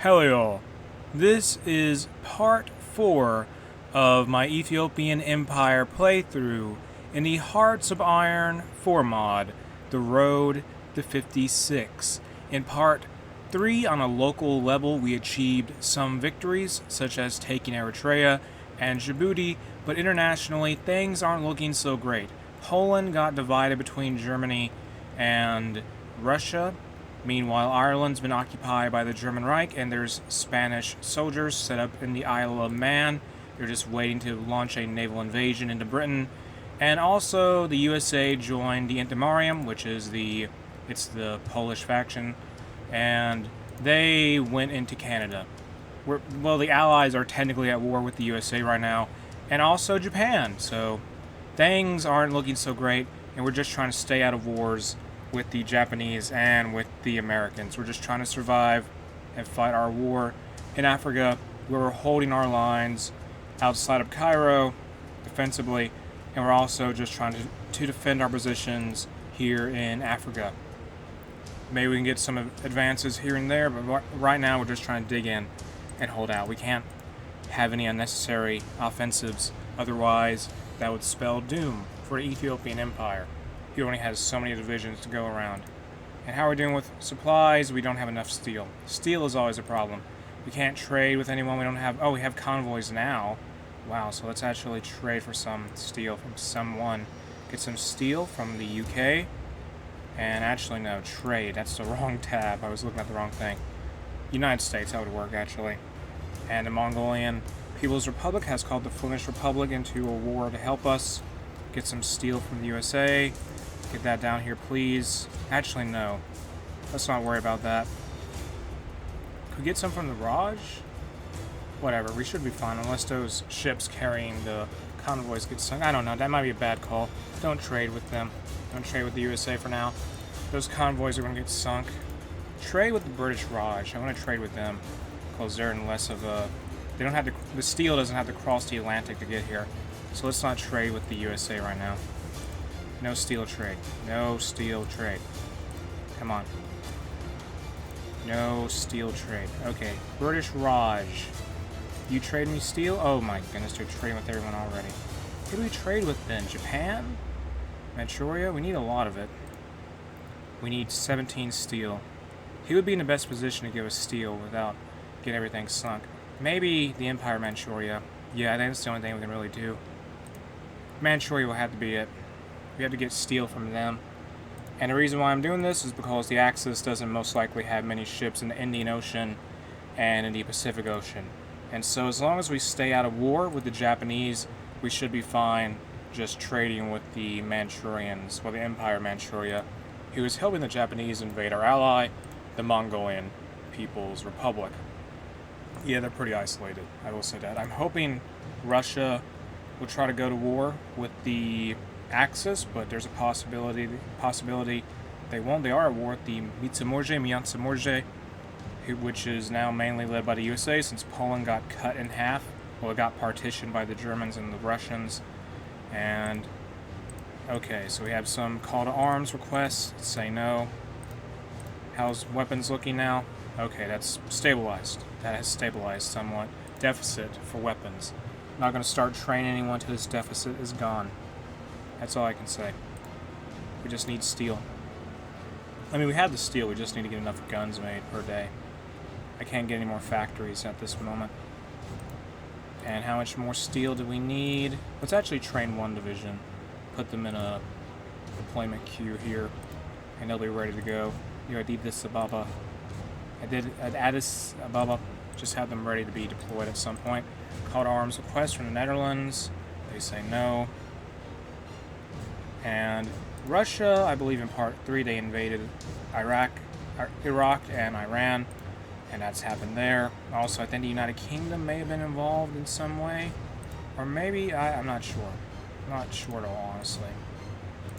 Hello y'all. This is part 4 of my Ethiopian Empire playthrough in the Hearts of Iron 4 mod, The Road to 56. In part 3, on a local level, we achieved some victories, such as taking Eritrea and Djibouti, but internationally, things aren't looking so great. Poland got divided between Germany and Russia. Meanwhile, Ireland's been occupied by the German Reich, and there's Spanish soldiers set up in the Isle of Man. They're just waiting to launch a naval invasion into Britain. And also, the USA joined the Intimarium, which is the Polish faction, and they went into Canada. The Allies are technically at war with the USA right now, and also Japan. So things aren't looking so great, and we're just trying to stay out of wars with the Japanese and with the Americans. We're just trying to survive and fight our war in Africa, where we're holding our lines outside of Cairo defensively, and we're also just trying to defend our positions here in Africa. Maybe we can get some advances here and there, but right now we're just trying to dig in and hold out. We can't have any unnecessary offensives, otherwise that would spell doom for the Ethiopian Empire. He only has so many divisions to go around. And how are we doing with supplies? We don't have enough steel. Steel is always a problem. We can't trade with anyone. We have convoys now. Wow, so let's actually trade for some steel from someone. Get some steel from the UK. And actually, no, trade. That's the wrong tab. I was looking at the wrong thing. United States, that would work, actually. And the Mongolian People's Republic has called the Flemish Republic into a war to help us. Get some steel from the USA. Get that down here, please. Actually, no. Let's not worry about that. Could we get some from the Raj? Whatever, we should be fine unless those ships carrying the convoys get sunk. I don't know, that might be a bad call. Don't trade with them. Don't trade with the USA for now. Those convoys are going to get sunk. Trade with the British Raj. I want to trade with them because they're in less of a... They don't have to... The steel doesn't have to cross the Atlantic to get here. So let's not trade with the USA right now. No steel trade. No steel trade. Come on. No steel trade. Okay. British Raj. You trade me steel? Oh my goodness, they're trading with everyone already. Who do we trade with then? Japan? Manchuria? We need a lot of it. We need 17 steel. He would be in the best position to give us steel without getting everything sunk. Maybe the Empire Manchuria. Yeah, I think that's the only thing we can really do. Manchuria will have to be it. We have to get steel from them. And the reason why I'm doing this is because the Axis doesn't most likely have many ships in the Indian Ocean and in the Pacific Ocean. And so as long as we stay out of war with the Japanese, we should be fine just trading with the Manchurians, the Empire Manchuria, who is helping the Japanese invade our ally, the Mongolian People's Republic. Yeah, they're pretty isolated, I will say that. I'm hoping Russia will try to go to war with the Axis, but there's a possibility they won't. They are at war with the Miansamorje, which is now mainly led by the USA since Poland got cut in half. Well, it got partitioned by the Germans and the Russians. And okay, so we have some call to arms requests. Let's say no. How's weapons looking now? Okay, that's stabilized. That has stabilized somewhat. Deficit for weapons. I'm not going to start training anyone until this deficit is gone. That's all I can say. We just need steel. I mean, we have the steel, we just need to get enough guns made per day. I can't get any more factories at this moment. And how much more steel do we need? Let's actually train one division. Put them in a deployment queue here, and they'll be ready to go. Here at Addis Ababa. At Addis Ababa, just have them ready to be deployed at some point. Call to arms request from the Netherlands. They say no. And Russia, I believe in part 3, they invaded Iraq and Iran, and that's happened there. Also, I think the United Kingdom may have been involved in some way, or maybe, I'm not sure. I'm not sure at all, honestly.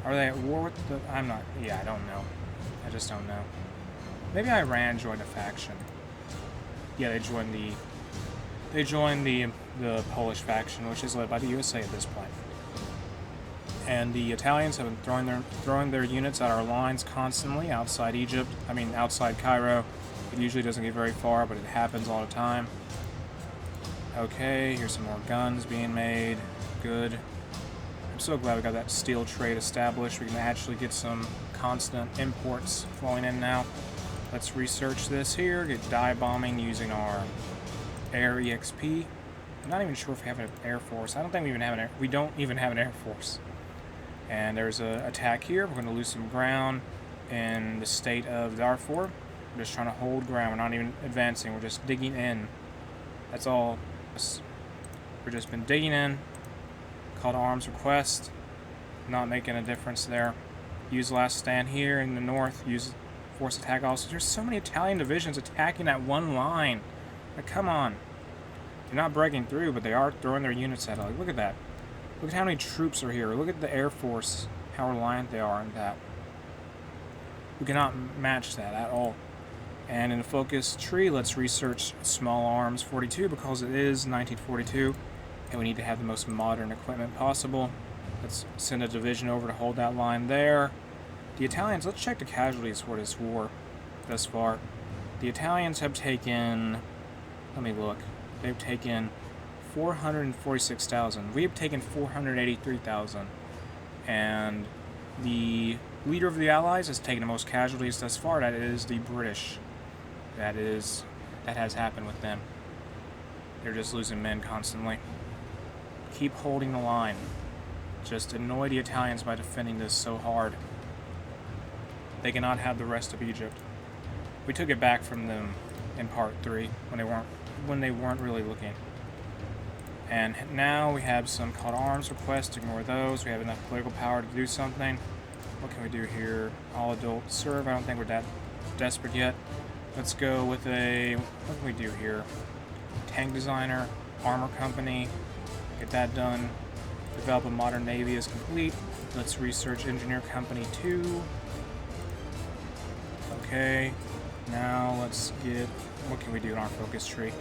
Are they at war with the, I don't know. I just don't know. Maybe Iran joined a faction. Yeah, they joined the Polish faction, which is led by the USA at this point. And the Italians have been throwing their units at our lines constantly outside outside Cairo. It usually doesn't get very far, but it happens all the time. Okay, here's some more guns being made. Good. I'm so glad we got that steel trade established. We can actually get some constant imports flowing in now. Let's research this here. Get dive bombing using our air EXP. I'm not even sure if we have an air force. I don't think we even have an air. We don't even have an air force. And there's an attack here. We're going to lose some ground in the state of Darfur. We're just trying to hold ground. We're not even advancing. We're just digging in. That's all. We've just been digging in. Call to arms request. Not making a difference there. Use last stand here in the north. Use force attack also. There's so many Italian divisions attacking that one line. Like, come on. They're not breaking through, but they are throwing their units at it. Like, look at that. Look at how many troops are here. Look at the Air Force. How reliant they are on that. We cannot match that at all. And in the focus tree, let's research Small Arms 42 because it is 1942 and we need to have the most modern equipment possible. Let's send a division over to hold that line there. The Italians, let's check the casualties for this war thus far. The Italians have taken, let me look, they've taken 446,000. We have taken 483,000. And the leader of the Allies has taken the most casualties thus far. That is the British. That has happened with them. They're just losing men constantly. Keep holding the line. Just annoy the Italians by defending this so hard. They cannot have the rest of Egypt. We took it back from them in part 3 when they weren't really looking. And now we have some call to arms requests. Ignore those. We have enough political power to do something. What can we do here? All adult serve. I don't think we're that desperate yet. Let's go with a, what can we do here? Tank designer, armor company, get that done. Develop a modern navy is complete. Let's research engineer company 2. Okay, now let's get, what can we do in our focus tree?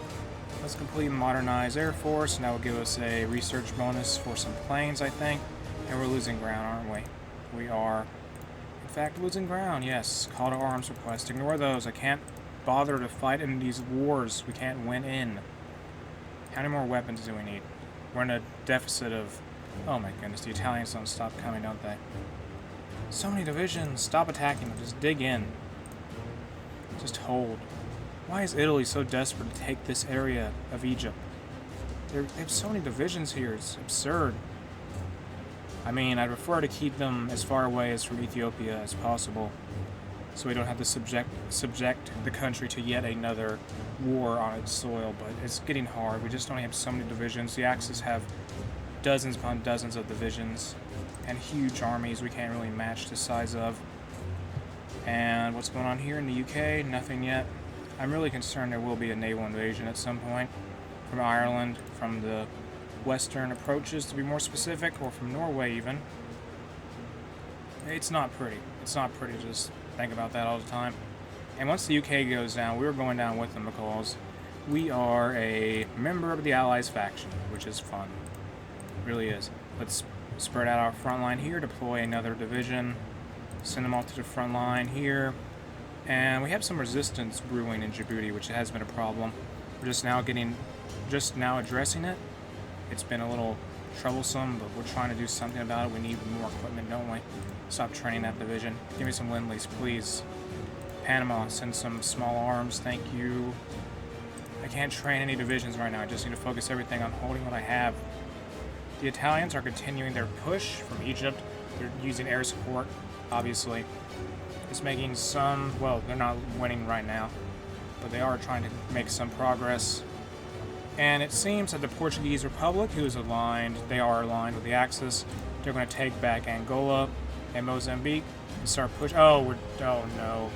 Let's complete modernize Air Force, and that will give us a research bonus for some planes, I think. And we're losing ground, aren't we? We are, in fact, losing ground, yes. Call to arms request. Ignore those. I can't bother to fight in these wars we can't win in. How many more weapons do we need? We're in a deficit of, oh my goodness, the Italians don't stop coming, don't they? So many divisions. Stop attacking them. Just dig in. Just hold. Why is Italy so desperate to take this area of Egypt? They have so many divisions here. It's absurd. I mean, I'd prefer to keep them as far away as from Ethiopia as possible, so we don't have to subject the country to yet another war on its soil, but it's getting hard. We just only have so many divisions. The Axis have dozens upon dozens of divisions and huge armies we can't really match the size of. And what's going on here in the UK? Nothing yet. I'm really concerned there will be a naval invasion at some point from Ireland, from the western approaches to be more specific, or from Norway even. It's not pretty. It's not pretty to just think about that all the time. And once the UK goes down, we're going down with them because we are a member of the Allies faction, which is fun. It really is. Let's spread out our front line here, deploy another division, send them off to the front line here. And we have some resistance brewing in Djibouti, which has been a problem. We're just now addressing it. It's been a little troublesome, but we're trying to do something about it. We need more equipment, don't we? Stop training that division. Give me some Lend-Lease, please. Panama, send some small arms, thank you. I can't train any divisions right now. I just need to focus everything on holding what I have. The Italians are continuing their push from Egypt. They're using air support, obviously. It's making some, well, they're not winning right now, but they are trying to make some progress. And it seems that the Portuguese Republic, who is aligned, they are aligned with the Axis. They're going to take back Angola and Mozambique and start pushing. Oh no.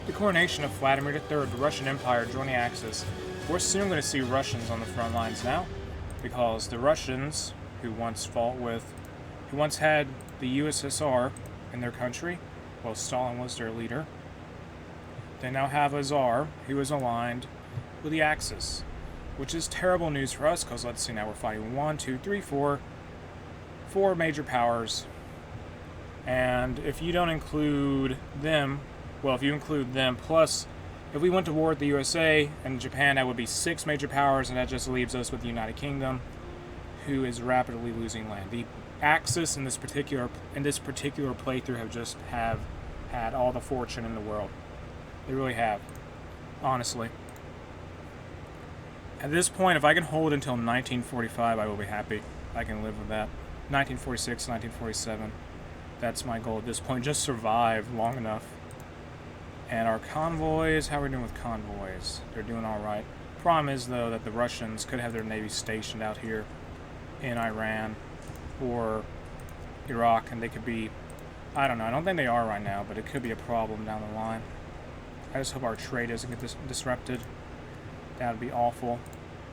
The coronation of Vladimir III, the Russian Empire, joined the Axis. We're soon going to see Russians on the front lines now, because the Russians, who once had the USSR in their country, well, Stalin was their leader. They now have a Tsar who is aligned with the Axis, which is terrible news for us, because let's see, now we're fighting 1, 2, 3, 4 major powers. And if you don't include them, well, if you include them plus If we went to war with the USA and Japan, that would be 6 major powers, and that just leaves us with the United Kingdom, who is rapidly losing land. The Axis in this particular playthrough have had all the fortune in the world. They really have, honestly. At this point, if I can hold until 1945, I will be happy. I can live with that. 1946, 1947. That's my goal at this point. Just survive long enough. And our convoys, how are we doing with convoys? They're doing alright. Problem is, though, that the Russians could have their navy stationed out here in Iran or Iraq, and they could be, I don't know, I don't think they are right now, but it could be a problem down the line. I just hope our trade doesn't get disrupted. That would be awful.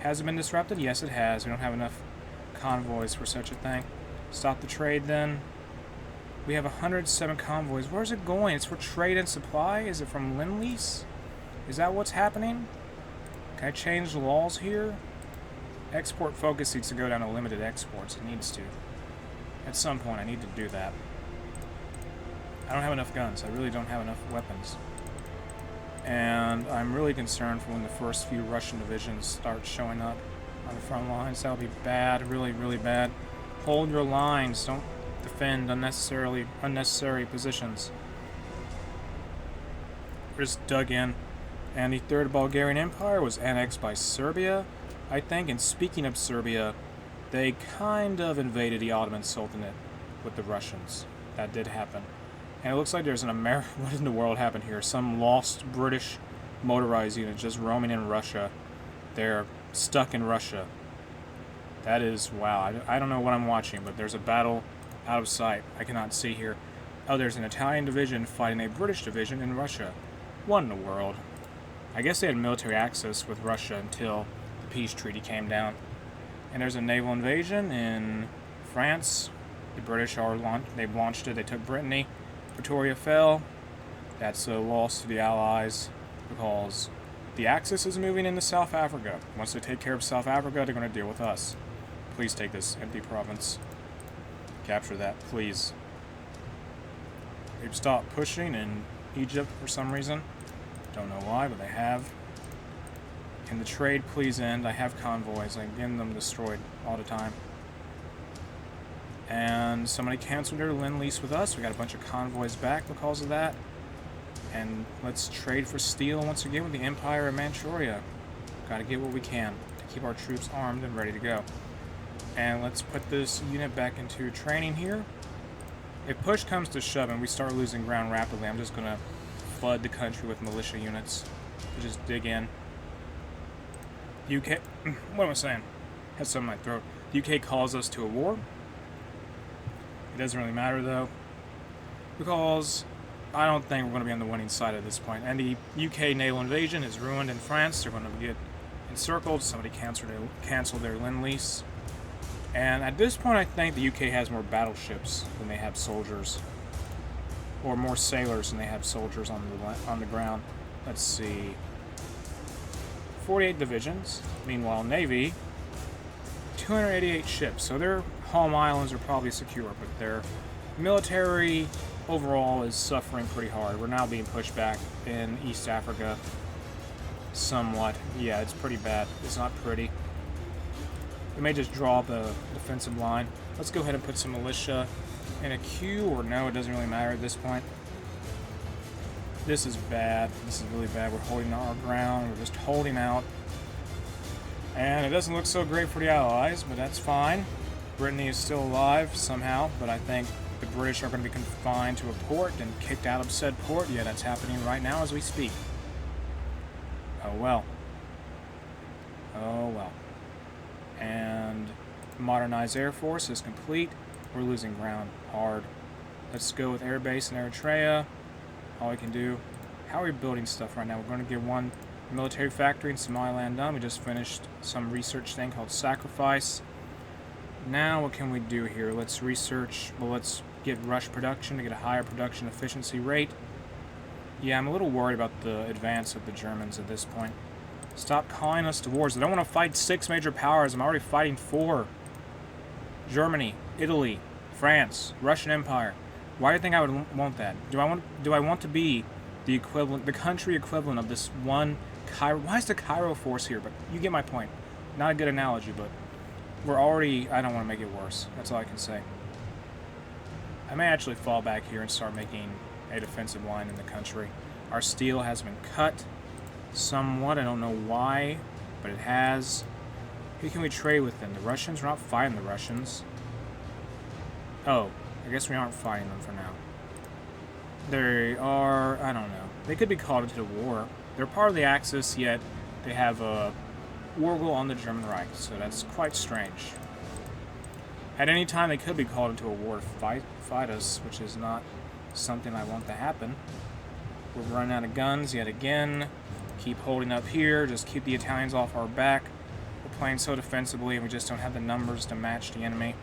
Has it been disrupted? Yes, it has. We don't have enough convoys for such a thing. Stop the trade, then. We have 107 convoys. Where's it going? It's for trade and supply? Is it from Lend-Lease? Is that what's happening? Can I change the laws here? Export focus needs to go down to limited exports. It needs to. At some point, I need to do that. I don't have enough guns. I really don't have enough weapons. And I'm really concerned for when the first few Russian divisions start showing up on the front lines. That'll be bad. Really, really bad. Hold your lines. Don't defend unnecessary positions. We're just dug in. And the Third Bulgarian Empire was annexed by Serbia, I think. And speaking of Serbia, they kind of invaded the Ottoman Sultanate with the Russians. That did happen. And it looks like there's an what in the world happened here? Some lost British motorized unit just roaming in Russia. They're stuck in Russia. That is, wow. I don't know what I'm watching, but there's a battle out of sight. I cannot see here. Oh, there's an Italian division fighting a British division in Russia. What in the world? I guess they had military access with Russia until the peace treaty came down. And there's a naval invasion in France. The British they've launched it. They took Brittany. Pretoria fell. That's a loss to the Allies because the Axis is moving into South Africa. Once they take care of South Africa, they're going to deal with us. Please take this empty province. Capture that, please. They've stopped pushing in Egypt for some reason. Don't know why, but they have. Can the trade please end? I have convoys. I'm getting them destroyed all the time. And somebody canceled their Lend-Lease with us. We got a bunch of convoys back because of that. And let's trade for steel once again with the Empire of Manchuria. Gotta get what we can to keep our troops armed and ready to go. And let's put this unit back into training here. If push comes to shove and we start losing ground rapidly, I'm just gonna flood the country with militia units to just dig in. UK, what am I saying? Had something in my throat. The UK calls us to a war. It doesn't really matter though, because I don't think we're going to be on the winning side at this point. And the UK naval invasion is ruined in France. They're going to get encircled. Somebody canceled their Lend-Lease. And at this point, I think the UK has more battleships than they have soldiers, or more sailors than they have soldiers on the ground. Let's see. 48 divisions. Meanwhile, Navy, 288 ships. So their home islands are probably secure, but their military overall is suffering pretty hard. We're now being pushed back in East Africa somewhat. Yeah, it's pretty bad. It's not pretty. We may just draw up a defensive line. Let's go ahead and put some militia in a queue, or no, it doesn't really matter at this point. This is bad. This is really bad. We're holding our ground. We're just holding out. And it doesn't look so great for the Allies, but that's fine. Brittany is still alive somehow, but I think the British are going to be confined to a port and kicked out of said port. Yeah, that's happening right now as we speak. Oh well. Oh well. And modernized Air Force is complete. We're losing ground hard. Let's go with Air Base in Eritrea. All we can do. How are we building stuff right now? We're going to get one military factory in Somaliland done. We just finished some research thing called Sacrifice. Now what can we do here? Let's research. Well, let's get rush production to get a higher production efficiency rate. Yeah, I'm a little worried about the advance of the Germans at this point. Stop calling us to wars. I don't want to fight 6 major powers. I'm already fighting 4. Germany, Italy, France, Russian Empire. Why do you think I would want that? Do I want to be the equivalent, the country equivalent of this one Cairo. Why is the Cairo force here? But you get my point. Not a good analogy, but we're already... I don't want to make it worse. That's all I can say. I may actually fall back here and start making a defensive line in the country. Our steel has been cut somewhat. I don't know why, but it has. Who can we trade with them? The Russians? We're not fighting the Russians. Oh, I guess we aren't fighting them for now. They are... I don't know. They could be called into the war. They're part of the Axis, yet they have a war goal on the German Reich, so that's quite strange. At any time, they could be called into a war to fight us, which is not something I want to happen. We're running out of guns yet again. Keep holding up here. Just keep the Italians off our back. We're playing so defensively, and we just don't have the numbers to match the enemy.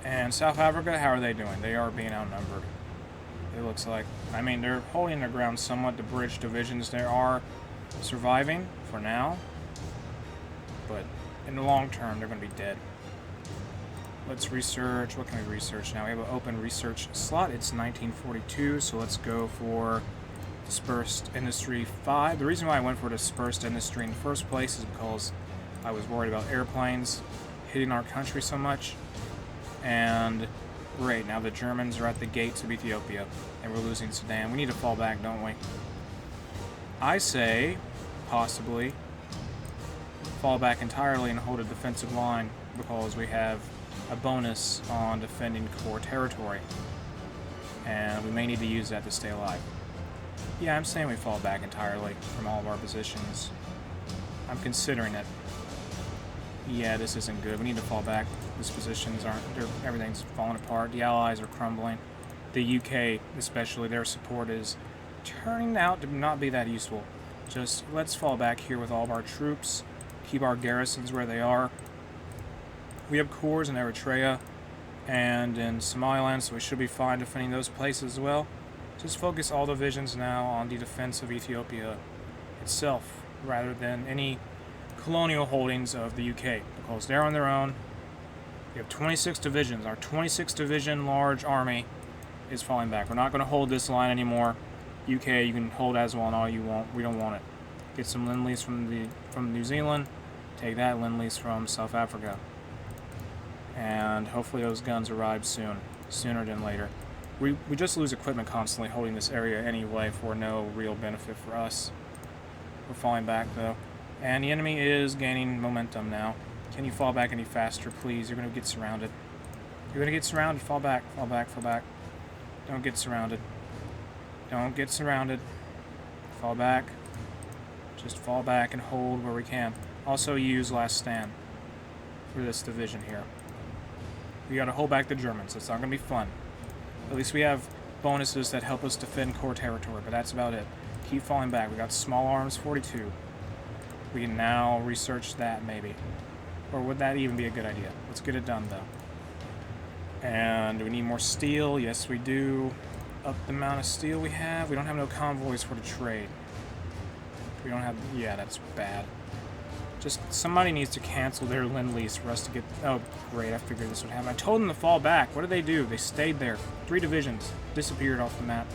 And South Africa, how are they doing? They are being outnumbered. It looks like. I mean, they're holding their ground somewhat. The British divisions, they are surviving for now. But in the long term, they're going to be dead. Let's research. What can we research now? We have an open research slot. It's 1942, so let's go for Dispersed Industry 5. The reason why I went for Dispersed Industry in the first place is because I was worried about airplanes hitting our country so much. And great, now the Germans are at the gates of Ethiopia, and we're losing Sudan. We need to fall back, don't we? I say, possibly, fall back entirely and hold a defensive line, because we have a bonus on defending core territory. And we may need to use that to stay alive. Yeah, I'm saying we fall back entirely from all of our positions. I'm considering it. Yeah, this isn't good. We need to fall back. These positions aren't... everything's falling apart. The Allies are crumbling. The UK, especially, their support is turning out to not be that useful. Just, let's fall back here with all of our troops. Keep our garrisons where they are. We have corps in Eritrea and in Somaliland, so we should be fine defending those places as well. Just focus all divisions now on the defense of Ethiopia itself, rather than any colonial holdings of the UK, because they're on their own. We have 26 divisions. Our 26 division large army is falling back. We're not going to hold this line anymore. UK, you can hold Aswan all you want. We don't want it. Get some Lend-Lease from New Zealand. Take that Lend-Lease from South Africa. And hopefully those guns arrive soon. Sooner than later. We just lose equipment constantly holding this area anyway for no real benefit for us. We're falling back though. And the enemy is gaining momentum now. Can you fall back any faster, please? You're going to get surrounded. You're going to get surrounded. Fall back, fall back, fall back. Don't get surrounded. Don't get surrounded. Fall back. Just fall back and hold where we can. Also use Last Stand for this division here. We got to hold back the Germans. It's not going to be fun. At least we have bonuses that help us defend core territory, but that's about it. Keep falling back. We got small arms 42. We can now research that, maybe. Or would that even be a good idea? Let's get it done, though. And do we need more steel? Yes, we do. Up the amount of steel we have. We don't have no convoys for the trade. We don't have... yeah, that's bad. Just somebody needs to cancel their Lend-Lease for us to get... oh, great, I figured this would happen. I told them to fall back. What did they do? They stayed there. 3 divisions. Disappeared off the map.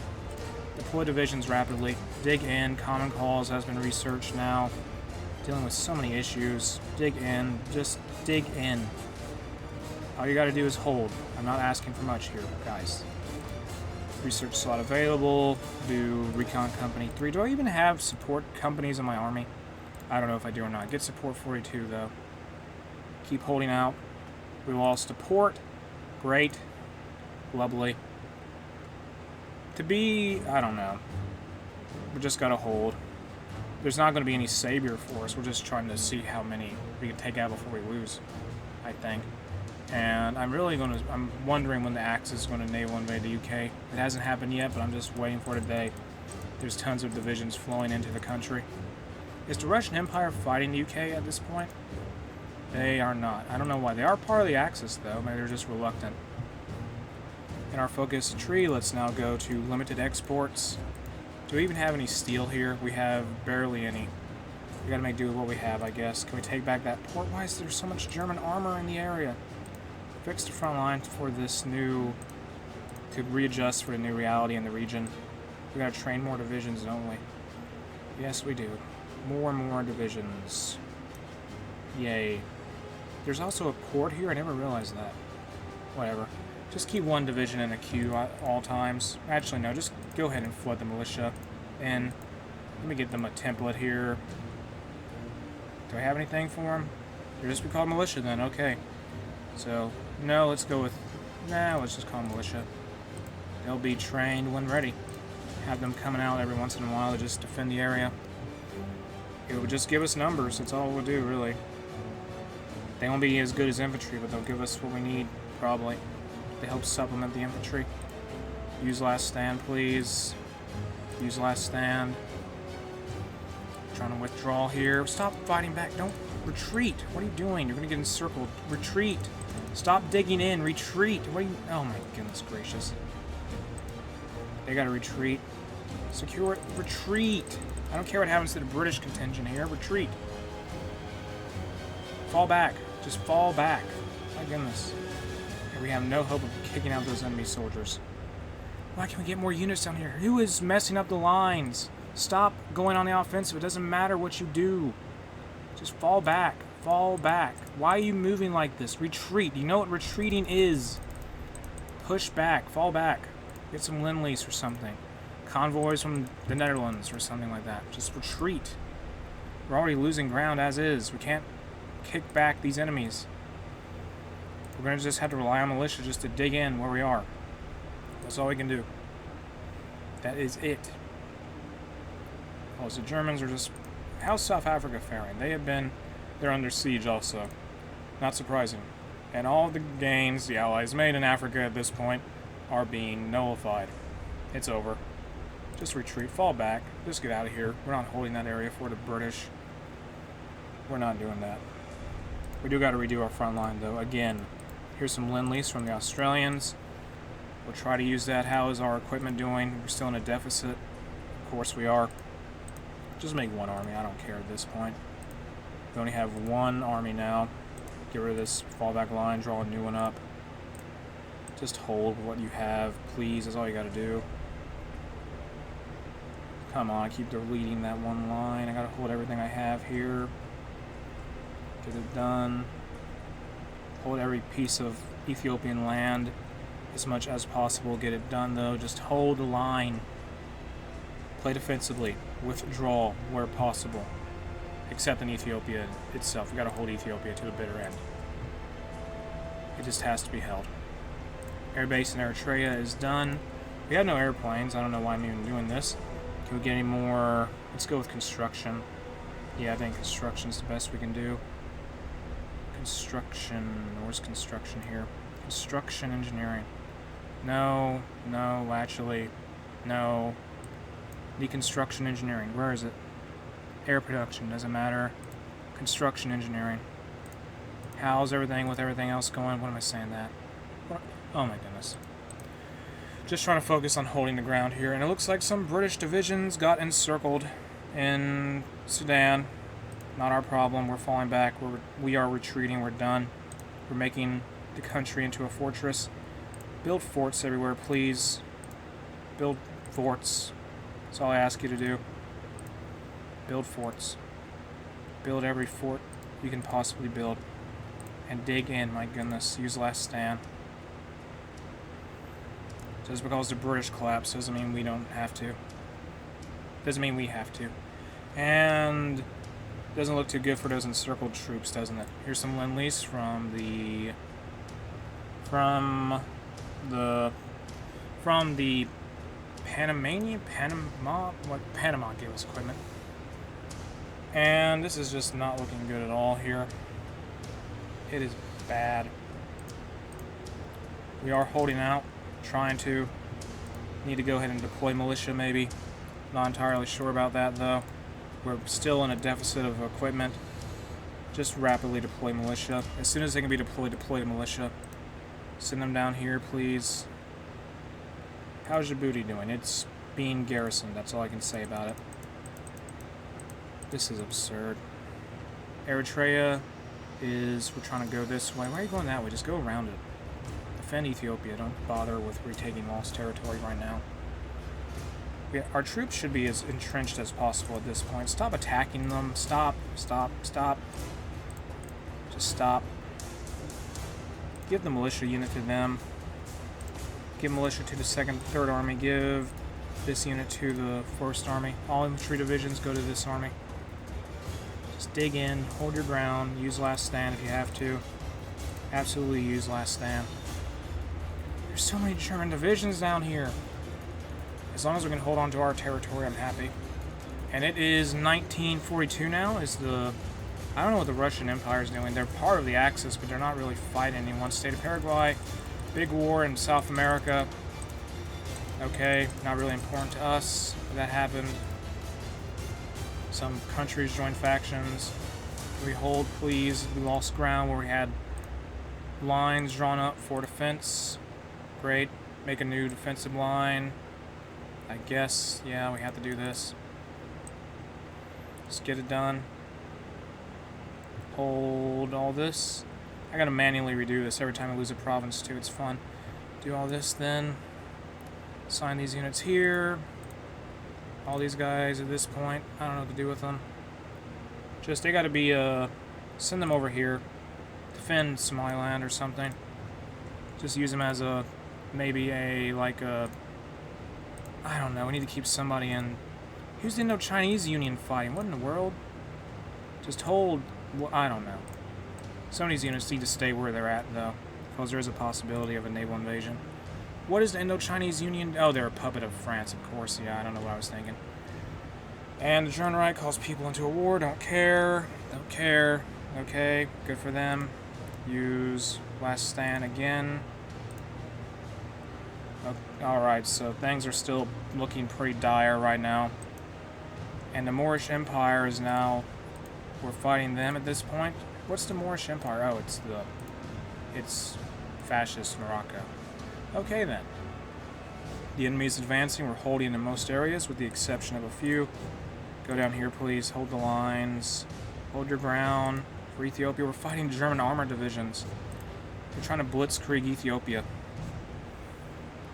Deploy divisions rapidly. Dig in. Common Cause has been researched now. Dealing with so many issues. Dig in. Just dig in. All you gotta do is hold. I'm not asking for much here, guys. Research slot available. Do Recon Company 3. Do I even have support companies in my army? I don't know if I do or not. Get support 42, though. Keep holding out. We lost support. Great. Lovely. To be... I don't know. We just gotta hold. There's not going to be any savior for us. We're just trying to see how many we can take out before we lose, I think. And I'm wondering when the Axis is going to naval invade the UK. It hasn't happened yet, but I'm just waiting for today. There's tons of divisions flowing into the country. Is the Russian Empire fighting the UK at this point? They are not. I don't know why. They are part of the Axis, though. Maybe they're just reluctant. In our focus tree, let's now go to limited exports. Do we even have any steel here? We have barely any. We gotta make do with what we have, I guess. Can we take back that port? Why is there so much German armor in the area? Fix the front line for this new... to readjust for the new reality in the region. We gotta train more divisions, don't we? Yes, we do. More and more divisions. Yay. There's also a port here. I never realized that. Whatever. Just keep one division in a queue at all times. Actually, no. Just go ahead and flood the militia in. Let me get them a template here. Do I have anything for them? They'll just be called militia then. Okay. So, no, let's go with... Nah, let's just call them militia. They'll be trained when ready. Have them coming out every once in a while to just defend the area. It would just give us numbers. That's all we'll do, really. They won't be as good as infantry, but they'll give us what we need, probably, to help supplement the infantry. Use last stand, please. Use last stand. Trying to withdraw here. Stop fighting back. Don't retreat. What are you doing? You're going to get encircled. Retreat. Stop digging in. Retreat. What are you... Oh, my goodness gracious. They got to retreat. Secure it. Retreat. I don't care what happens to the British contingent here. Retreat. Fall back. Just fall back. My goodness. We have no hope of kicking out those enemy soldiers. Why can't we get more units down here? Who is messing up the lines? Stop going on the offensive. It doesn't matter what you do. Just fall back. Fall back. Why are you moving like this? Retreat. You know what retreating is. Push back. Fall back. Get some Lend-Lease or something. Convoys from the Netherlands or something like that. Just retreat. We're already losing ground as is. We can't kick back these enemies. We're going to just have to rely on militia just to dig in where we are. That's all we can do. That is it. Oh, the Germans are just... How's South Africa faring? They're under siege also. Not surprising. And all the gains the Allies made in Africa at this point are being nullified. It's over. Just retreat. Fall back. Just get out of here. We're not holding that area for the British. We're not doing that. We do got to redo our front line, though. Again, here's some Lend-Lease from the Australians. We'll try to use that. How is our equipment doing? We're still in a deficit. Of course we are. Just make one army. I don't care at this point. We only have one army now. Get rid of this fallback line. Draw a new one up. Just hold what you have, please. That's all you got to do. Come on, I keep deleting that one line. I got to hold everything I have here. Get it done. Hold every piece of Ethiopian land as much as possible. Get it done, though. Just hold the line. Play defensively. Withdraw where possible. Except in Ethiopia itself. We got to hold Ethiopia to the bitter end. It just has to be held. Air base in Eritrea is done. We have no airplanes. I don't know why I'm even doing this. Can we get any more? Let's go with construction. Yeah, I think construction's the best we can do. Construction. Where's construction here? Construction engineering. No, actually. No. Deconstruction engineering. Where is it? Air production. Doesn't matter. Construction engineering. How's everything with everything else going? What am I saying that? What? Oh my goodness. Just trying to focus on holding the ground here. And it looks like some British divisions got encircled in Sudan. Not our problem. We're falling back. We are retreating. We're done. We're making the country into a fortress. Build forts everywhere, please. Build forts. That's all I ask you to do. Build forts. Build every fort you can possibly build. And dig in, my goodness. Use last stand. Just because the British collapse doesn't mean we don't have to. Doesn't mean we have to. And doesn't look too good for those encircled troops, doesn't it? Here's some Lend-Lease from the Panama gave us equipment. And this is just not looking good at all here. It is bad. We are holding out, trying to. Need to go ahead and deploy militia maybe. Not entirely sure about that though. We're still in a deficit of equipment. Just rapidly deploy militia. As soon as they can be deployed, deploy militia. Send them down here, please. How's Djibouti doing? It's being garrisoned. That's all I can say about it. This is absurd. Eritrea is... We're trying to go this way. Why are you going that way? Just go around it. Defend Ethiopia. Don't bother with retaking lost territory right now. Our troops should be as entrenched as possible at this point. Stop attacking them. Stop. Stop. Stop. Just stop. Give the militia unit to them. Give militia to the 2nd, 3rd Army. Give this unit to the 1st Army. All infantry divisions go to this army. Just dig in. Hold your ground. Use last stand if you have to. Absolutely use last stand. There's so many German divisions down here. As long as we can hold on to our territory, I'm happy. And it is 1942 now. I don't know what the Russian Empire is doing. They're part of the Axis, but they're not really fighting anyone. State of Paraguay, big war in South America. Okay, not really important to us. That happened. Some countries joined factions. Can we hold, please? We lost ground where we had lines drawn up for defense. Great. Make a new defensive line. I guess, yeah, we have to do this. Just get it done. Hold all this. I gotta manually redo this every time I lose a province too. It's fun. Do all this then. Assign these units here. All these guys at this point. I don't know what to do with them. Just, they gotta be, send them over here. Defend Somaliland or something. Just use them as a, maybe a, like a, I don't know, we need to keep somebody in. Who's the Indo-Chinese Union fighting? What in the world? Just hold, well, I don't know. Some of these units need to stay where they're at, though, because there is a possibility of a naval invasion. What is the Indo-Chinese Union? Oh, they're a puppet of France, of course. Yeah, I don't know what I was thinking. And the German Reich calls people into a war. Don't care. Don't care. Okay, good for them. Use last stand again. Alright, so things are still looking pretty dire right now. And the Moorish Empire is now... We're fighting them at this point. What's the Moorish Empire? Oh, it's fascist Morocco. Okay then. The enemy is advancing. We're holding in most areas with the exception of a few. Go down here, please. Hold the lines. Hold your ground. For Ethiopia, we're fighting German armored divisions. We're trying to blitzkrieg Ethiopia.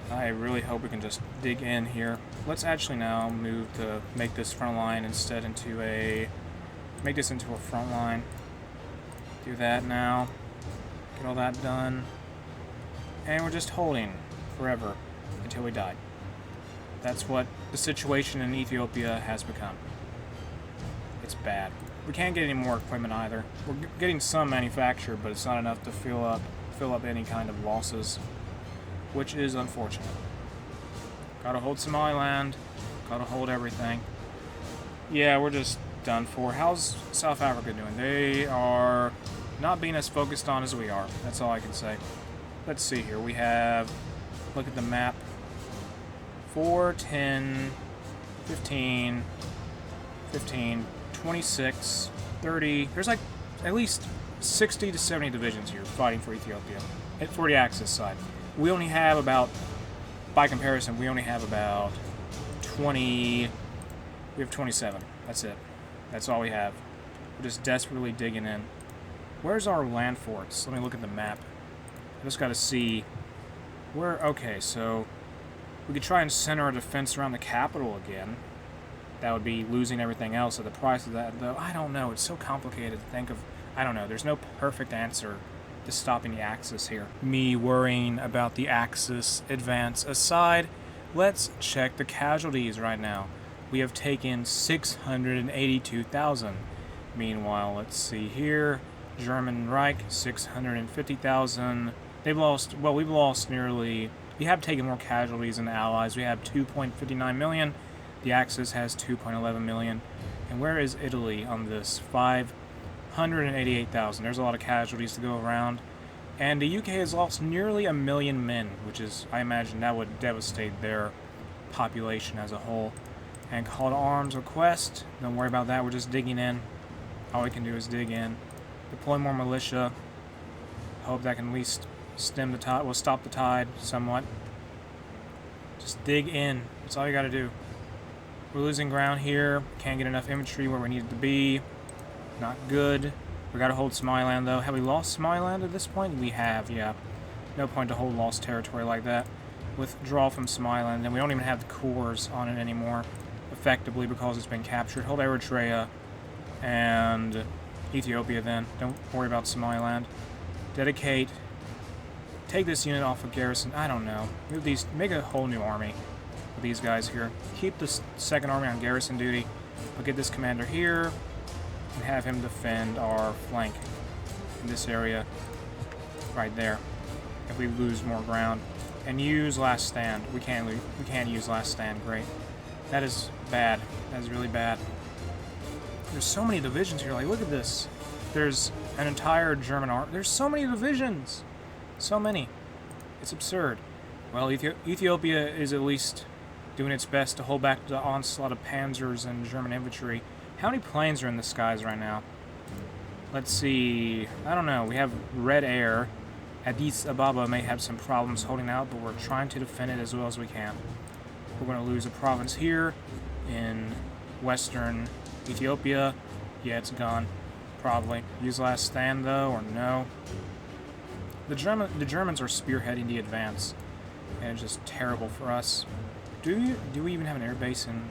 I really hope we can just dig in here. Let's actually now move to make this front line instead into a... Make this into a front line. Do that now. Get all that done. And we're just holding forever until we die. That's what the situation in Ethiopia has become. It's bad. We can't get any more equipment either. We're getting some manufactured, but it's not enough to fill up any kind of losses, which is unfortunate. Gotta hold Somaliland. Gotta hold everything. Yeah, we're just done for. How's South Africa doing? They are not being as focused on as we are. That's all I can say. Let's see here. We have, look at the map. 4, 10, 15, 26, 30. There's like at least 60 to 70 divisions here fighting for Ethiopia. For the Axis side. We only have about, by comparison, we only have about 20, we have 27. That's it. That's all we have. We're just desperately digging in. Where's our land forts? Let me look at the map. I just gotta see where, okay, so we could try and center our defense around the capital again. That would be losing everything else at the price of that, though. I don't know. It's so complicated to think of. I don't know. There's no perfect answer to stopping the Axis here. Me worrying about the Axis advance aside, let's check the casualties right now. We have taken 682,000. Meanwhile, let's see here. German Reich, 650,000. They've lost, well, we've lost nearly, we have taken more casualties than the Allies. We have 2.59 million. The Axis has 2.11 million. And where is Italy on this? 588,000. There's a lot of casualties to go around. And the UK has lost nearly 1 million men, which is, I imagine, that would devastate their population as a whole. And call to arms request. Don't worry about that. We're just digging in. All we can do is dig in. Deploy more militia. Hope that can at least stem the tide. Well, stop the tide somewhat. Just dig in. That's all you got to do. We're losing ground here. Can't get enough infantry where we need it to be. Not good. We got to hold Somaliland, though. Have we lost Somaliland at this point? We have, yeah. No point to hold lost territory like that. withdraw from Somaliland, and we don't even have the cores on it anymore, effectively, because it's been captured. Hold Eritrea and Ethiopia then. Don't worry about Somaliland. Dedicate. Take this unit off of garrison. I don't know. Move these. Make a whole new army with these guys here. Keep the second army on garrison duty. We'll get this commander here and have him defend our flank in this area right there. If we lose more ground, and use last stand. We can use last stand. Great. That is bad. That is really bad. There's so many divisions here. Like, look at this. There's an entire German army. There's so many divisions. So many. It's absurd. Well, Ethiopia is at least doing its best to hold back the onslaught of panzers and German infantry. How many planes are in the skies right now? Let's see. I don't know. We have red air. Addis Ababa may have some problems holding out, but we're trying to defend it as well as we can. We're going to lose a province here in western Ethiopia. Yeah, it's gone. Probably. Use last stand, though, or no. The Germans are spearheading the advance, and it's just terrible for us. Do we even have an air base in...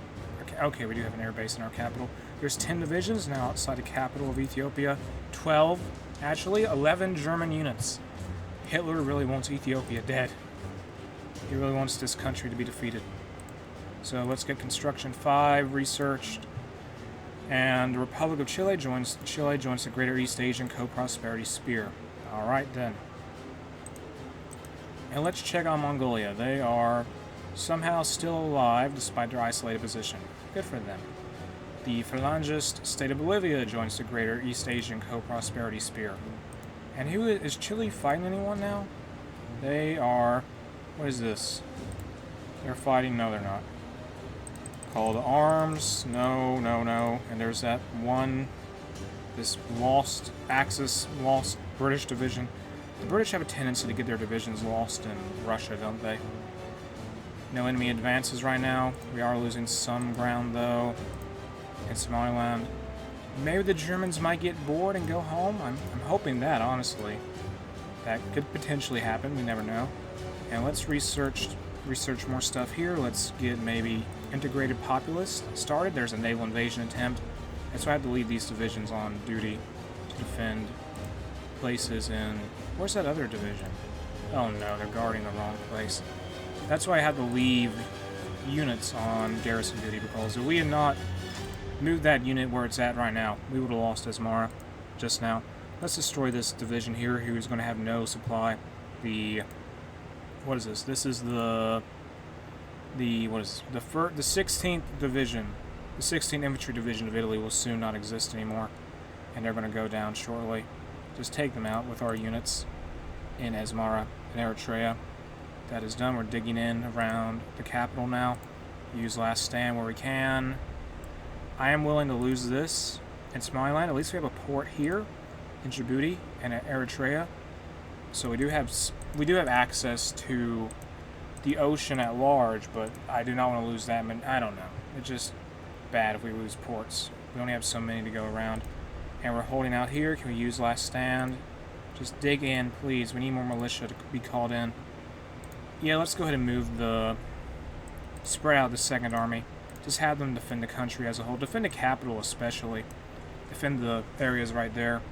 Okay, we do have an air base in our capital. There's 10 divisions now outside the capital of Ethiopia. 12, actually, 11 German units. Hitler really wants Ethiopia dead. He really wants this country to be defeated. So let's get Construction 5 researched. And the Republic of Chile joins the Greater East Asian Co-Prosperity Sphere. Alright then. And let's check on Mongolia. They are somehow still alive despite their isolated position. Good for them. The Phalangist state of Bolivia joins the Greater East Asian Co-Prosperity Sphere. And who is Chile fighting anyone now? They are... What is this? They're fighting... No, they're not. Call to arms. No, no, no. And there's that one... This lost British division. The British have a tendency to get their divisions lost in Russia, don't they? No enemy advances right now. We are losing some ground, though, in Somaliland. Maybe the Germans might get bored and go home. I'm hoping that, honestly. That could potentially happen. We never know. And let's research more stuff here. Let's get maybe integrated populace started. There's a naval invasion attempt. And so I have to leave these divisions on duty to defend places in... Where's that other division? Oh no, they're guarding the wrong place. That's why I had to leave units on garrison duty, because if we had not moved that unit where it's at right now, we would have lost Asmara just now. Let's destroy this division here, who's going to have no supply. What is this? This is the 16th division. The 16th Infantry Division of Italy will soon not exist anymore, and they're going to go down shortly. Just take them out with our units in Asmara and Eritrea. That is done. We're digging in around the capital now. Use last stand where we can. I am willing to lose this in Somaliland. At least we have a port here in Djibouti and Eritrea. So we do have access to the ocean at large, but I do not want to lose that. I don't know. It's just bad if we lose ports. We only have so many to go around. And we're holding out here. Can we use last stand? Just dig in, please. We need more militia to be called in. Yeah, let's go ahead and move spread out the second army. Just have them defend the country as a whole. Defend the capital especially. Defend the areas right there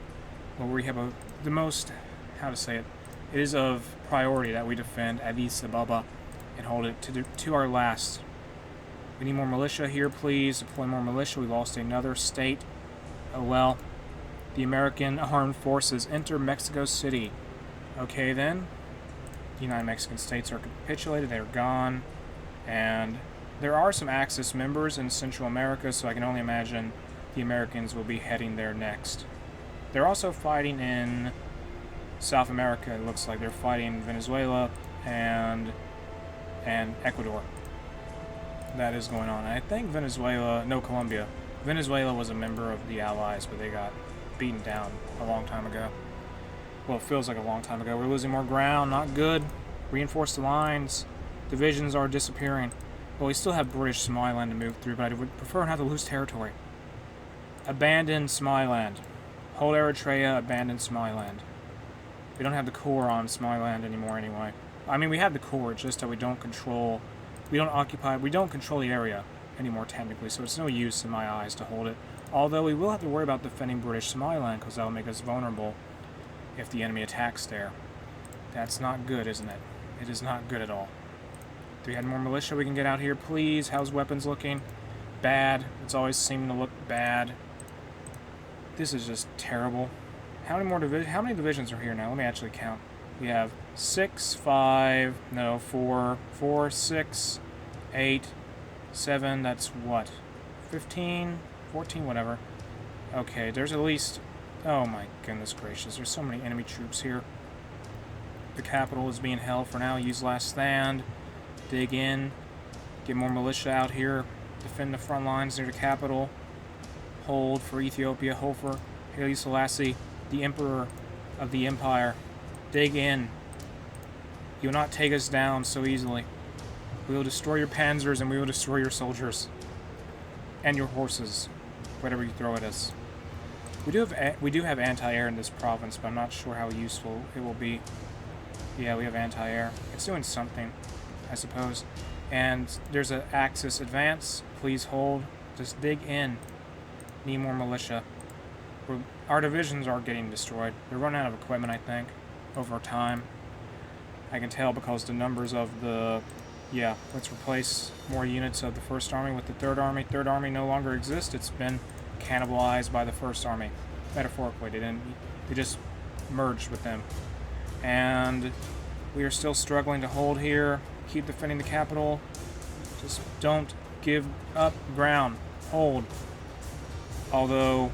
where we have the most, how to say it, it is of priority that we defend Addis Ababa and hold it to our last. We need more militia here, please. Deploy more militia. We lost another state. Oh well. The American armed forces enter Mexico City. Okay then. The United Mexican States are capitulated. They're gone. And there are some Axis members in Central America, so I can only imagine the Americans will be heading there next. They're also fighting in South America. It looks like they're fighting Venezuela and Ecuador. That is going on. I think Colombia. Venezuela was a member of the Allies, but they got beaten down a long time ago. Well, it feels like a long time ago. We're losing more ground. Not good. Reinforce the lines. Divisions are disappearing. Well, we still have British Somaliland to move through, but I would prefer not to lose territory. Abandon Somaliland. Hold Eritrea, abandon Somaliland. We don't have the core on Somaliland anymore anyway. I mean, we have the core, it's just that we don't control the area anymore technically, so it's no use in my eyes to hold it. Although we will have to worry about defending British Somaliland, because that will make us vulnerable if the enemy attacks there. That's not good, isn't it? It is not good at all. Do we have more militia we can get out here, please? How's weapons looking? Bad. It's always seeming to look bad. This is just terrible. How many divisions are here now? Let me actually count. We have 4, 6, 8, 7, that's what? 15, 14, whatever. Okay, there's at least... Oh my goodness gracious, there's so many enemy troops here. The capital is being held for now. Use last stand. Dig in. Get more militia out here. Defend the front lines near the capital. Hold for Ethiopia. Hold for Haile Selassie, the Emperor of the Empire. Dig in. You will not take us down so easily. We will destroy your panzers and we will destroy your soldiers. And your horses. Whatever you throw at us. We do have anti-air in this province, but I'm not sure how useful it will be. Yeah, we have anti-air. It's doing something, I suppose. And there's an Axis advance. Please hold. Just dig in. Need more militia. Our divisions are getting destroyed. They're running out of equipment, I think, over time. I can tell because the numbers of the... Yeah, let's replace more units of the 1st Army with the 3rd Army. 3rd Army no longer exists. It's been cannibalized by the 1st Army. Metaphorically, they just merged with them. And we are still struggling to hold here. Keep defending the capital. Just don't give up ground. Hold. Although,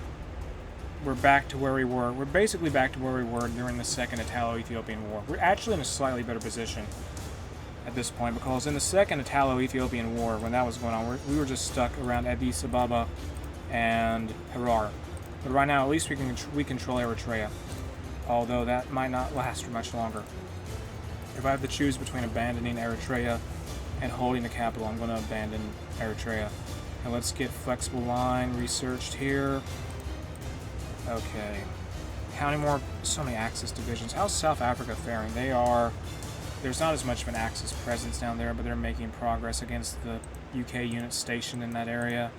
we're back to where we were. We're basically back to where we were during the Second Italo-Ethiopian War. We're actually in a slightly better position at this point, because in the Second Italo-Ethiopian War, when that was going on, we were just stuck around Addis Ababa and Harar. But right now, at least we control Eritrea. Although that might not last for much longer. If I have to choose between abandoning Eritrea and holding the capital, I'm going to abandon Eritrea. And let's get flexible line researched here. Okay. How many more? So many Axis divisions. How's South Africa faring? There's not as much of an Axis presence down there, but they're making progress against the UK units stationed in that area.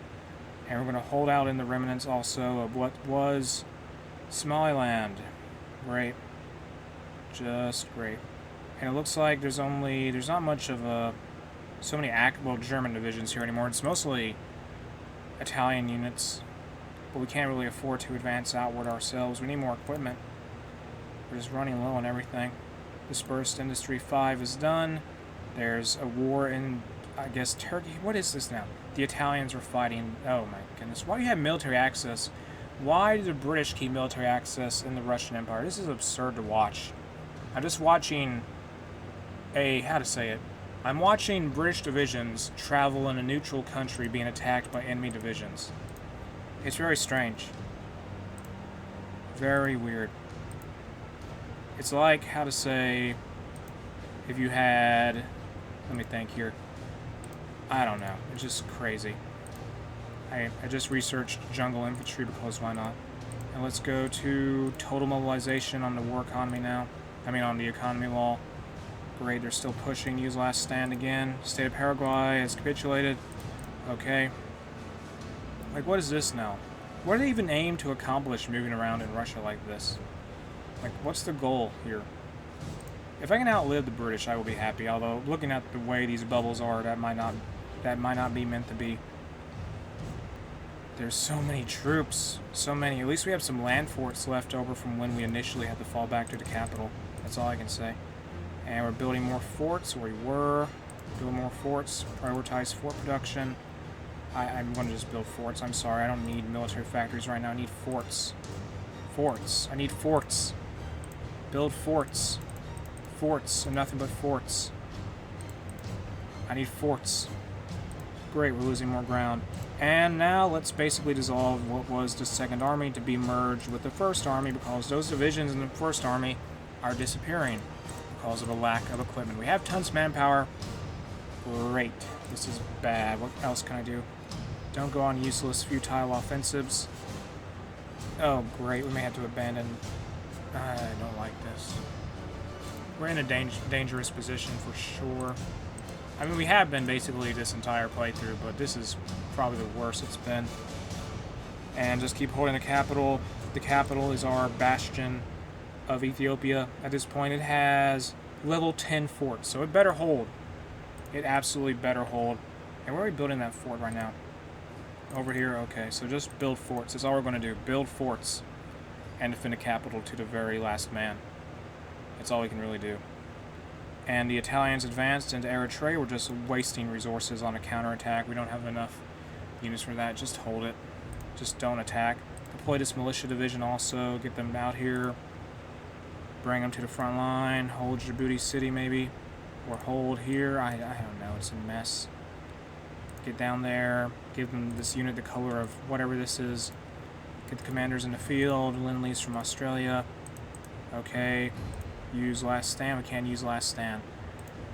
And we're going to hold out in the remnants also of what was Somaliland. Great. Just great. And it looks like there's not much of so many German divisions here anymore. It's mostly Italian units. But we can't really afford to advance outward ourselves. We need more equipment. We're just running low on everything. Dispersed Industry 5 is done. There's a war in, I guess, Turkey. What is this now? The Italians are fighting. Oh my goodness. Why do you have military access? Why do the British keep military access in the Russian Empire? This is absurd to watch. I'm just watching I'm watching British divisions travel in a neutral country being attacked by enemy divisions. It's very strange. Very weird. It's like, if you had... Let me think here. I don't know. It's just crazy. I just researched jungle infantry because why not? And let's go to total mobilization on the war economy now. On the economy law. Great, they're still pushing. Use last stand again. State of Paraguay has capitulated. Okay. Like, what is this now? What do they even aim to accomplish moving around in Russia like this? Like, what's the goal here? If I can outlive the British, I will be happy. Although, looking at the way these bubbles are, that might not be meant to be. There's so many troops. So many. At least we have some land forts left over from when we initially had to fall back to the capital. That's all I can say. And we're building more forts, or we were. Build more forts. Prioritize fort production. I'm going to just build forts. I'm sorry, I don't need military factories right now. I need forts. Forts. I need forts. Build forts. Forts, and nothing but forts. I need forts. Great, we're losing more ground. And now let's basically dissolve what was the Second Army to be merged with the First Army, because those divisions in the First Army are disappearing because of a lack of equipment. We have tons of manpower. Great. This is bad. What else can I do? Don't go on useless, futile offensives. Oh, great. We may have to abandon... I don't like this. We're in a dangerous position for sure. I mean, we have been basically this entire playthrough, but this is probably the worst it's been. And just keep holding the capital. The capital is our bastion of Ethiopia. At this point, it has level 10 forts, so it better hold. It absolutely better hold. And where are we building that fort right now? Over here? Okay, so just build forts. That's all we're going to do. Build forts and defend the capital to the very last man. That's all we can really do. And the Italians advanced into Eritrea. We're just wasting resources on a counterattack. We don't have enough units for that. Just hold it. Just don't attack. Deploy this militia division also. Get them out here. Bring them to the front line. Hold Djibouti City maybe. Or hold here. I don't know. It's a mess. Get down there. Give them this unit the color of whatever this is. Get the commanders in the field. Lend-Lease from Australia. Okay. Use last stand. We can't use last stand.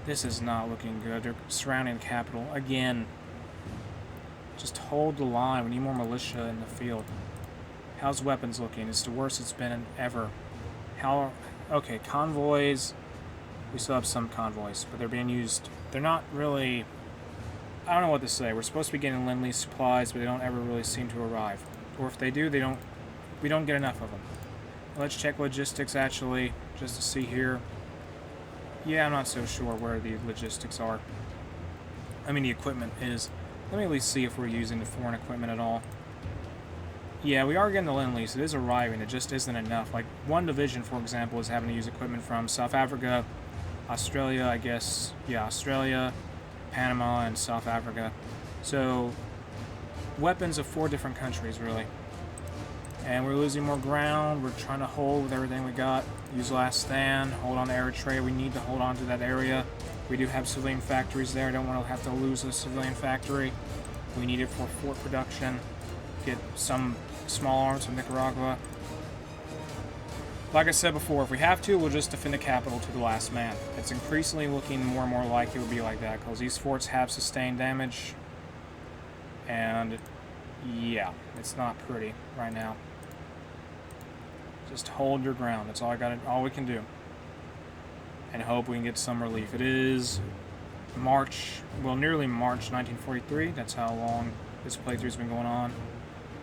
This is not looking good. They're surrounding the capital again. Just hold the line. We need more militia in the field. How's weapons looking? It's the worst it's been ever. How? Okay, convoys. We still have some convoys, but they're being used. They're not really. I don't know what to say. We're supposed to be getting Lend-Lease supplies, but they don't ever really seem to arrive. Or if they do, they don't. We don't get enough of them. Let's check logistics actually, just to see here. Yeah, I'm not so sure where the logistics are. I mean, the equipment is. Let me at least see if we're using the foreign equipment at all. Yeah, we are getting the Lend-Lease. It is arriving. It just isn't enough. Like, one division, for example, is having to use equipment from South Africa, Australia, I guess. Yeah, Australia, Panama, and South Africa. So, weapons of 4 different countries, really. And we're losing more ground. We're trying to hold with everything we got. Use last stand. Hold on to Eritrea. We need to hold on to that area. We do have civilian factories there. I don't want to have to lose a civilian factory. We need it for fort production. Get some small arms from Nicaragua. Like I said before, if we have to, we'll just defend the capital to the last man. It's increasingly looking more and more like it would be like that, because these forts have sustained damage. And yeah, it's not pretty right now. Just hold your ground. That's all we can do. And hope we can get some relief. It is March, well, nearly March 1943. That's how long this playthrough's been going on.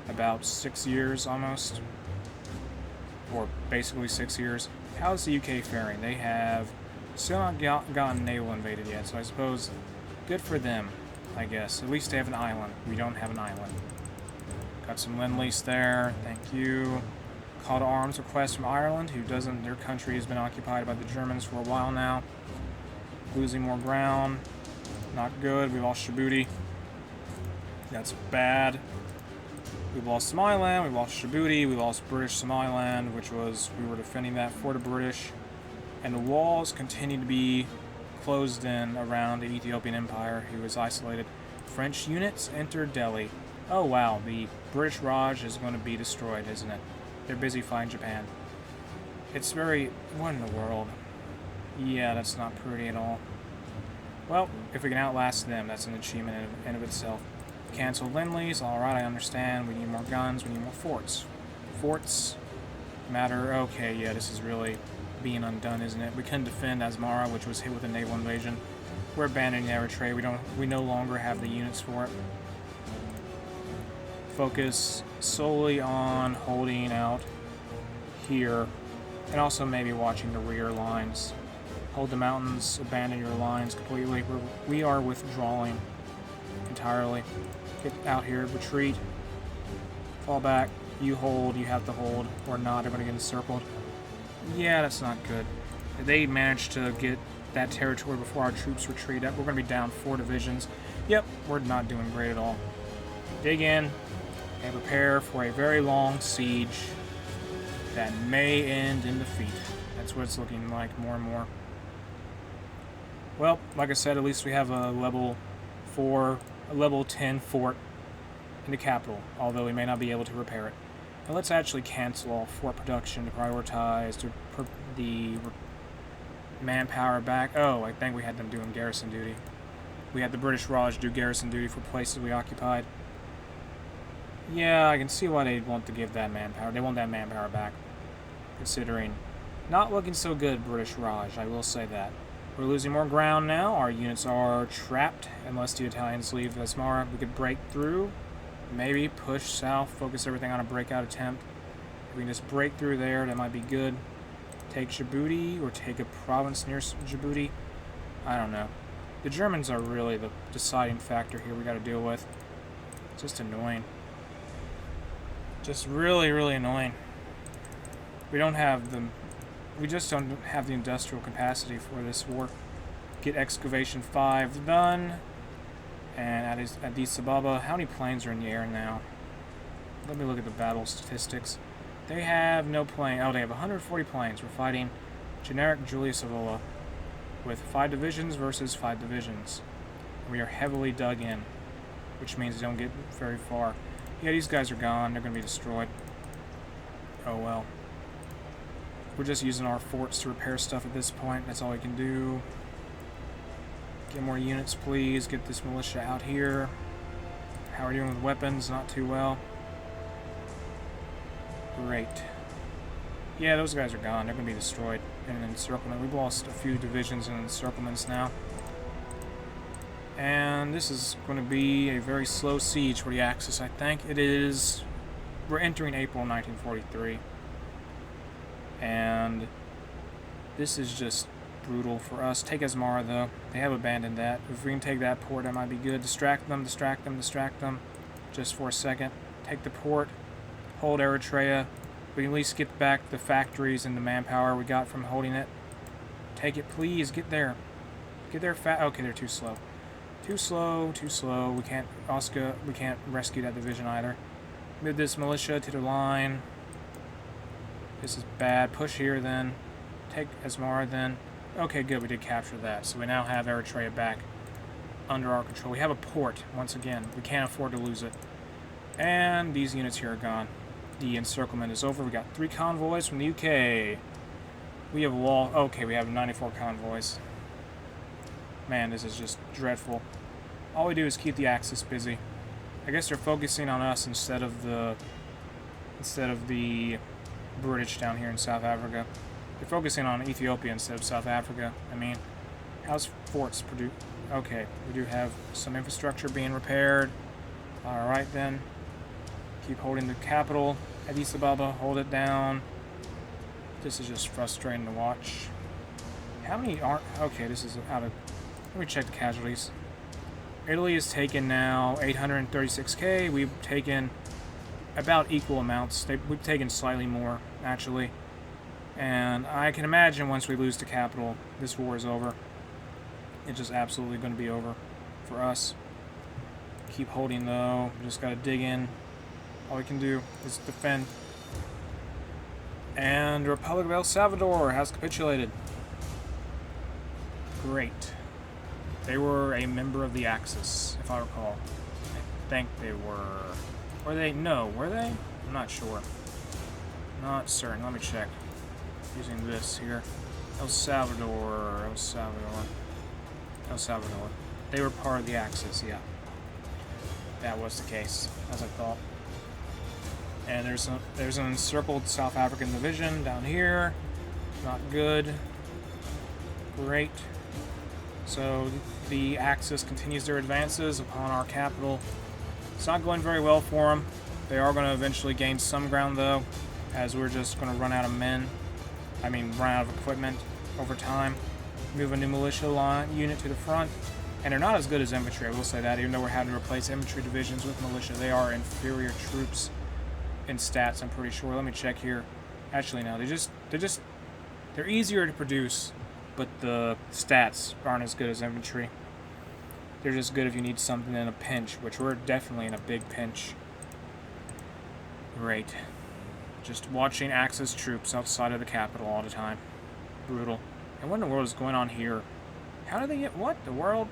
About 6 years almost. Or basically 6 years. How's the UK faring? They have still not gotten naval invaded yet, so I suppose good for them, I guess. At least they have an island. We don't have an island. Got some Lend-Lease there. Thank you. Call to arms request from Ireland, who doesn't, their country has been occupied by the Germans for a while now. Losing more ground. Not good. We lost Djibouti. That's bad. We've lost Somaliland, we've lost Djibouti, we lost British Somaliland, which was, we were defending that for the British. And the walls continue to be closed in around the Ethiopian Empire, who was isolated. French units entered Delhi. Oh wow, the British Raj is going to be destroyed, isn't it? They're busy fighting Japan. It's very... what in the world? Yeah, that's not pretty at all. Well, if we can outlast them, that's an achievement in of itself. Cancel Lend-Lease, alright, I understand. We need more guns, we need more forts. Forts matter... okay, yeah, this is really being undone, isn't it? We couldn't defend Asmara, which was hit with a naval invasion. We're abandoning Eritrea. We no longer have the units for it. Focus solely on holding out here, and also maybe watching the rear lines. Hold the mountains, abandon your lines completely. We are withdrawing entirely. Get out here, retreat, fall back. You hold, you have to hold, or not, they're going to get encircled. Yeah, that's not good. They managed to get that territory before our troops retreat. We're going to be down 4 divisions. Yep, we're not doing great at all. Dig in and prepare for a very long siege that may end in defeat. That's what it's looking like more and more. Well, like I said, at least we have a level 10 fort in the capital, although we may not be able to repair it. Now let's actually cancel all fort production to prioritize the manpower back. Oh, I think we had them doing garrison duty. We had the British Raj do garrison duty for places we occupied. Yeah, I can see why they'd want to give that manpower. They want that manpower back, considering Not looking so good, British Raj, I will say that. We're losing more ground now. Our units are trapped unless the Italians leave Asmara. We could break through, maybe push south, focus everything on a breakout attempt. If we can just break through there, that might be good. Take Djibouti or take a province near Djibouti. I don't know. The Germans are really the deciding factor here we got to deal with. It's just annoying. Just really, really annoying. We just don't have the industrial capacity for this war. Get excavation 5 done. And Addis Ababa, how many planes are in the air now? Let me look at the battle statistics. They have no plane. Oh, they have 140 planes. We're fighting generic Julius Evola with 5 divisions versus 5 divisions. We are heavily dug in, which means they don't get very far. Yeah, these guys are gone. They're going to be destroyed. Oh well. We're just using our forts to repair stuff at this point. That's all we can do. Get more units, please. Get this militia out here. How are we doing with weapons? Not too well. Great. Yeah, those guys are gone. They're going to be destroyed in an encirclement. We've lost a few divisions in encirclements now. And this is going to be a very slow siege for the Axis, I think. It is... We're entering April 1943. And this is just brutal for us. Take Asmara, though. They have abandoned that. If we can take that port, that might be good. Distract them, distract them, distract them. Just for a second. Take the port. Hold Eritrea. We can at least get back the factories and the manpower we got from holding it. Take it, please. Get there. Get there fast. Okay, they're too slow. Too slow, too slow. We can't rescue that division either. Move this militia to the line. This is bad. Push here then. Take Asmara then. Okay, good. We did capture that. So we now have Eritrea back under our control. We have a port, once again. We can't afford to lose it. And these units here are gone. The encirclement is over. We got 3 convoys from the UK. We have okay, we have 94 convoys. Man, this is just dreadful. All we do is keep the Axis busy. I guess they're focusing on us instead of the British down here in South Africa. They're focusing on Ethiopia instead of South Africa. I mean, how's forts produce? Okay, we do have some infrastructure being repaired. All right then. Keep holding the capital, Addis Ababa. Hold it down. This is just frustrating to watch. How many aren't? Okay, this is out of. Let me check the casualties. Italy has taken now 836k. We've taken about equal amounts. We've taken slightly more, actually. And I can imagine once we lose the capital, this war is over. It's just absolutely going to be over for us. Keep holding, though. We just got to dig in. All we can do is defend. And the Republic of El Salvador has capitulated. Great. They were a member of the Axis, if I recall. I think they were. Were they? No, were they? I'm not sure. Not certain. Let me check. Using this here. El Salvador. They were part of the Axis, yeah. That was the case, as I thought. And there's an encircled South African division down here. Not good. Great. So the Axis continues their advances upon our capital. It's not going very well for them. They are going to eventually gain some ground, though, as we're just going to run out of men. Run out of equipment over time. Move a new militia unit to the front. And they're not as good as infantry, I will say that. Even though we're having to replace infantry divisions with militia, they are inferior troops in stats, I'm pretty sure. Let me check here. Actually, no. They're easier to produce, but the stats aren't as good as infantry. They're just good if you need something in a pinch, which we're definitely in a big pinch. Great. Just watching Axis troops outside of the capital all the time. Brutal. And what in the world is going on here? How did they get what? The world?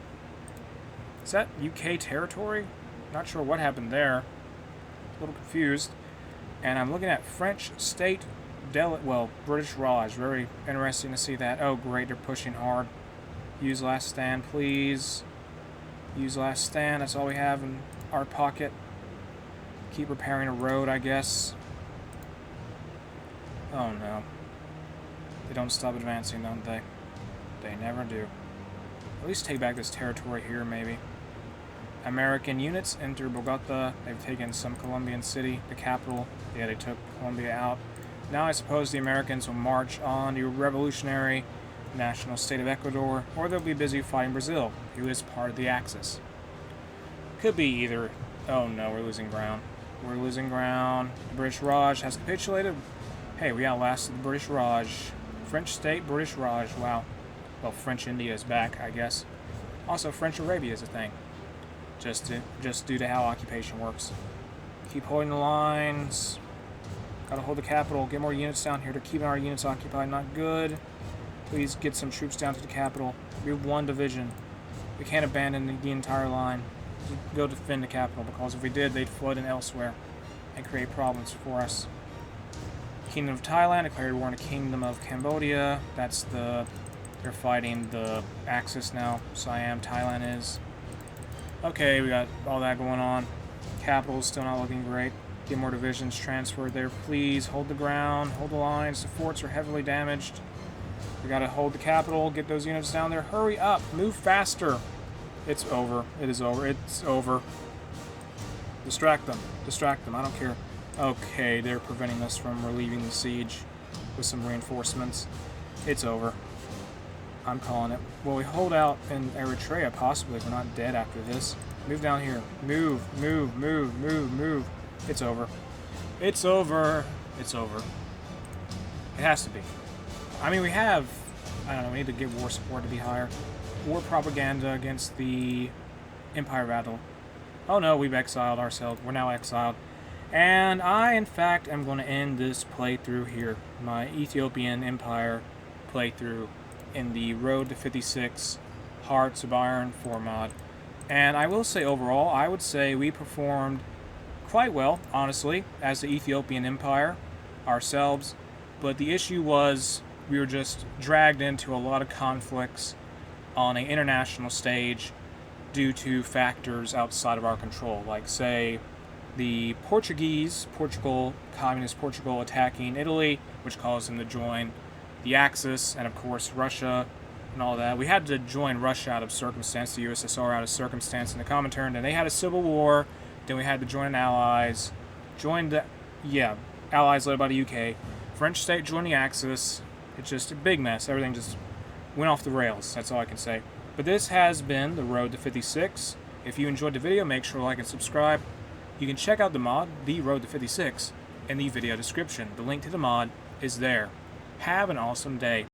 Is that UK territory? Not sure what happened there. A little confused. And I'm looking at French state British Raj. Very interesting to see that. Oh, great. They're pushing hard. Use last stand, please. Use last stand. That's all we have in our pocket. Keep repairing a road, I guess. Oh, no. They don't stop advancing, don't they? They never do. At least take back this territory here, maybe. American units enter Bogota. They've taken some Colombian city, the capital. Yeah, they took Colombia out. Now I suppose the Americans will march on the revolutionary national state of Ecuador, or they'll be busy fighting Brazil, who is part of the Axis. Could be either. Oh no, we're losing ground. We're losing ground. The British Raj has capitulated. Hey, we outlasted the British Raj. French state, British Raj. Wow. Well, French India is back, I guess. Also, French Arabia is a thing. Just due to how occupation works. Keep holding the lines. Gotta hold the capital. Get more units down here to keep our units occupied. Not good. Please get some troops down to the capital. We're one division. We can't abandon the entire line. Go defend the capital, because if we did, they'd flood in elsewhere and create problems for us. Kingdom of Thailand declared war on the Kingdom of Cambodia. They're fighting the Axis now. Siam, Thailand is. Okay, we got all that going on. Capital's still not looking great. Get more divisions transferred there, please. Hold the ground, hold the lines. The forts are heavily damaged. We gotta hold the capital, get those units down there. Hurry up, move faster. It's over. It is over. It's over. Distract them. Distract them. I don't care. Okay, they're preventing us from relieving the siege with some reinforcements. It's over. I'm calling it. Well, we hold out in Eritrea, possibly, if we're not dead after this. Move down here. Move, move, move, move, move. It's over. It's over. It's over. It has to be. I mean, we have... I don't know, we need to get war support to be higher. War propaganda against the Empire battle. Oh no, we've exiled ourselves. We're now exiled. And I, in fact, am going to end this playthrough here. My Ethiopian Empire playthrough in the Road to 56 Hearts of Iron 4 mod. And I will say overall, I would say we performed quite well, honestly, as the Ethiopian Empire ourselves. But the issue was we were just dragged into a lot of conflicts on an international stage due to factors outside of our control. Like, say, the Communist Portugal attacking Italy, which caused them to join the Axis, and of course Russia and all that. We had to join Russia out of circumstance, the USSR out of circumstance in the Comintern, and they had a civil war. Then we had to join allies. Allies led by the UK. French state joined the Axis. It's just a big mess. Everything just went off the rails. That's all I can say. But this has been the Road to 56. If you enjoyed the video, make sure to like and subscribe. You can check out the mod, The Road to 56, in the video description. The link to the mod is there. Have an awesome day.